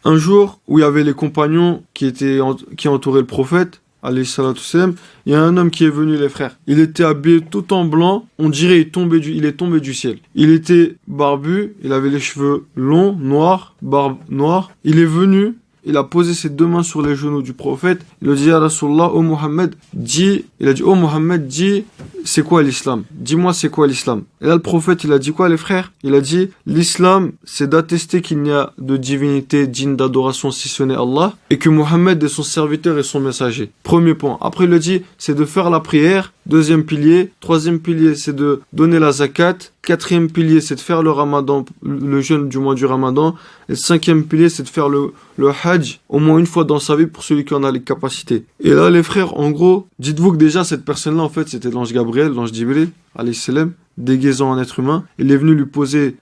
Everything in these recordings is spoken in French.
un jour où il y avait les compagnons qui entouraient le prophète, alayhi salatu wassalam, il y a un homme qui est venu, les frères. Il était habillé tout en blanc, on dirait il est tombé du ciel. Il était barbu, il avait les cheveux longs, noirs, barbe noire. Il est venu, il a posé ses deux mains sur les genoux du prophète. Il a dit à Rasulallah, oh Mohammed, oh Mohammed, dis, c'est quoi l'islam? Dis-moi c'est quoi l'islam? Et là le prophète il a dit quoi les frères? Il a dit, l'islam c'est d'attester qu'il n'y a de divinité digne d'adoration si ce n'est Allah, et que Mohammed est son serviteur et son messager. Premier point. Après il a dit, c'est de faire la prière. Deuxième pilier. Troisième pilier, c'est de donner la zakat. Quatrième pilier, c'est de faire le ramadan, le jeûne du mois du ramadan. Et le cinquième pilier, c'est de faire le hajj au moins une fois dans sa vie pour celui qui en a les capacités. Et là, les frères, en gros, dites-vous que déjà, cette personne-là, en fait, c'était l'ange Gabriel, l'ange Jibril, alayhi salam, déguisant en être humain. Il est venu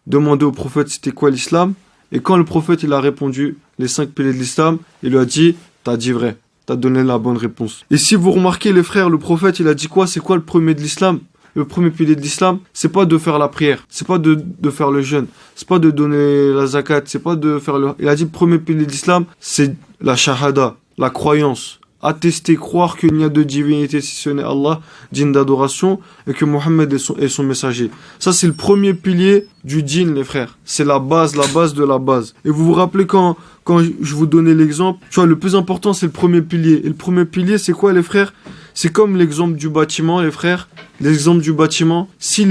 demander au prophète c'était quoi l'islam. Et quand le prophète, il a répondu les 5 piliers de l'islam, il lui a dit, t'as dit vrai. T'as donné la bonne réponse. Et si vous remarquez, les frères, le prophète, il a dit quoi? C'est quoi le premier de l'islam? Le premier pilier de l'islam, c'est pas de faire la prière, c'est pas de faire le jeûne, c'est pas de donner la zakat, c'est pas de faire le... Il a dit le premier pilier de l'islam, c'est la shahada, la croyance. Attester, croire qu'il n'y a de divinité si ce n'est Allah, digne d'adoration, et que Mohammed est son messager. Ça, c'est le premier pilier du djinn, les frères. C'est la base de la base. Et vous vous rappelez quand je vous donnais l'exemple, tu vois, le plus important, c'est le premier pilier. Et le premier pilier, c'est quoi, les frères? C'est comme l'exemple du bâtiment, les frères. L'exemple du bâtiment, si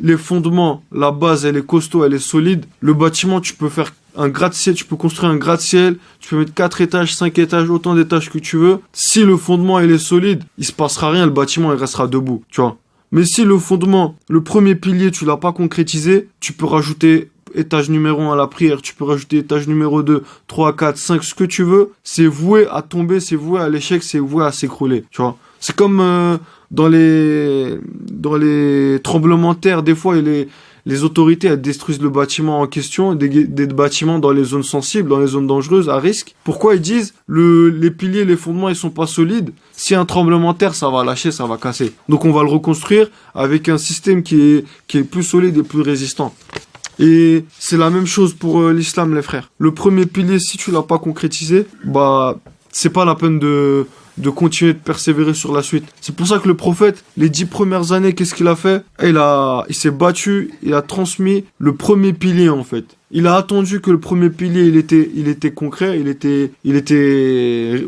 les fondements, la base, elle est costaud, elle est solide, le bâtiment, tu peux faire un gratte-ciel, tu peux construire un gratte-ciel, tu peux mettre 4 étages, 5 étages, autant d'étages que tu veux. Si le fondement, il est solide, il se passera rien, le bâtiment, il restera debout, tu vois. Mais si le fondement, le premier pilier, tu l'as pas concrétisé, tu peux rajouter étage numéro 1 à la prière, tu peux rajouter étage numéro 2, 3, 4, 5, ce que tu veux, c'est voué à tomber, c'est voué à l'échec, c'est voué à s'écrouler, tu vois. C'est comme dans les tremblements de terre, des fois, les autorités elles détruisent le bâtiment en question, des bâtiments dans les zones sensibles, dans les zones dangereuses, à risque. Pourquoi ils disent les piliers, les fondements, ils sont pas solides? Si un tremblement de terre, ça va lâcher, ça va casser. Donc on va le reconstruire avec un système qui est plus solide et plus résistant. Et c'est la même chose pour l'islam, les frères. Le premier pilier, si tu l'as pas concrétisé, bah c'est pas la peine de continuer de persévérer sur la suite. C'est pour ça que le prophète, les 10 premières années, qu'est-ce qu'il a fait? Il s'est battu, il a transmis le premier pilier, en fait. Il a attendu que le premier pilier, il était concret, il était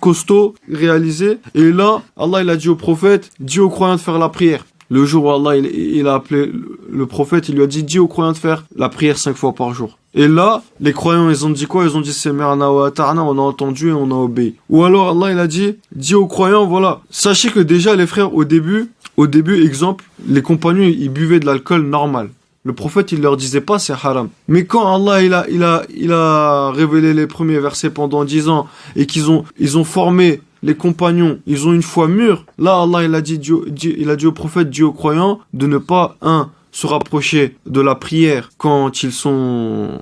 costaud, réalisé. Et là, Allah, il a dit au prophète, dis aux croyants de faire la prière. Le jour où Allah, il a appelé le prophète, il lui a dit, dis aux croyants de faire la prière 5 fois par jour. Et là, les croyants, ils ont dit quoi? Ils ont dit, Semerna wa ata'na, on a entendu et on a obéi. Ou alors, Allah, il a dit, dis aux croyants, voilà. Sachez que déjà, les frères, au début, exemple, les compagnons, ils buvaient de l'alcool normal. Le prophète, il leur disait pas, c'est haram. Mais quand Allah, il a révélé les premiers versets pendant 10 ans, et ils ont formé les compagnons, ils ont une foi mûre, là, Allah, il a dit au prophète, dis aux croyants, de ne pas, se rapprocher de la prière quand ils sont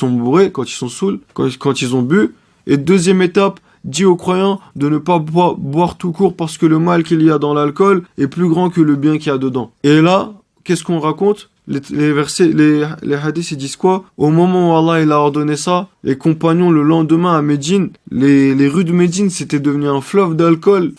bourrés, quand ils sont saouls, quand ils ont bu. Et deuxième étape, dit aux croyants de ne pas boire tout court parce que le mal qu'il y a dans l'alcool est plus grand que le bien qu'il y a dedans. Et là, qu'est-ce qu'on raconte? Les versets, les hadiths, ils disent quoi? Au moment où Allah il a ordonné ça, les compagnons le lendemain à Médine, les rues de Médine c'était devenu un fleuve d'alcool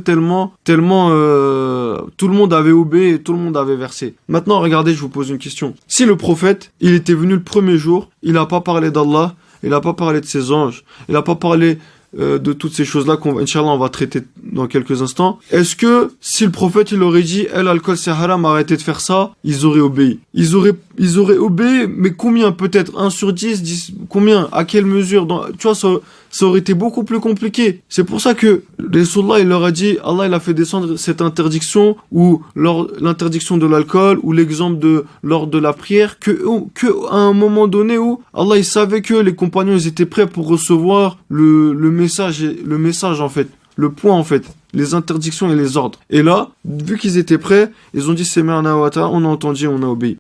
tellement tout le monde avait obéi et tout le monde avait versé. Maintenant regardez, je vous pose une question. Si le prophète, il était venu le premier jour, il n'a pas parlé d'Allah, il n'a pas parlé de ses anges, il n'a pas parlé de toutes ces choses-là Inch'Allah, on va traiter dans quelques instants. Est-ce que, si le prophète, il aurait dit, l'alcool c'est haram, arrêtez de faire ça, ils auraient obéi. Ils auraient obéi, mais combien? Peut-être 1 sur 10, combien? À quelle mesure? Tu vois, ça aurait été beaucoup plus compliqué. C'est pour ça que Rasulullah, il leur a dit, Allah, il a fait descendre cette interdiction, ou l'interdiction de l'alcool, ou l'exemple lors de la prière, que à un moment donné où Allah, il savait que les compagnons, ils étaient prêts pour recevoir le message en fait, le point en fait, les interdictions et les ordres. Et là, vu qu'ils étaient prêts, ils ont dit Semerna wa ta'ana, on a entendu, on a obéi.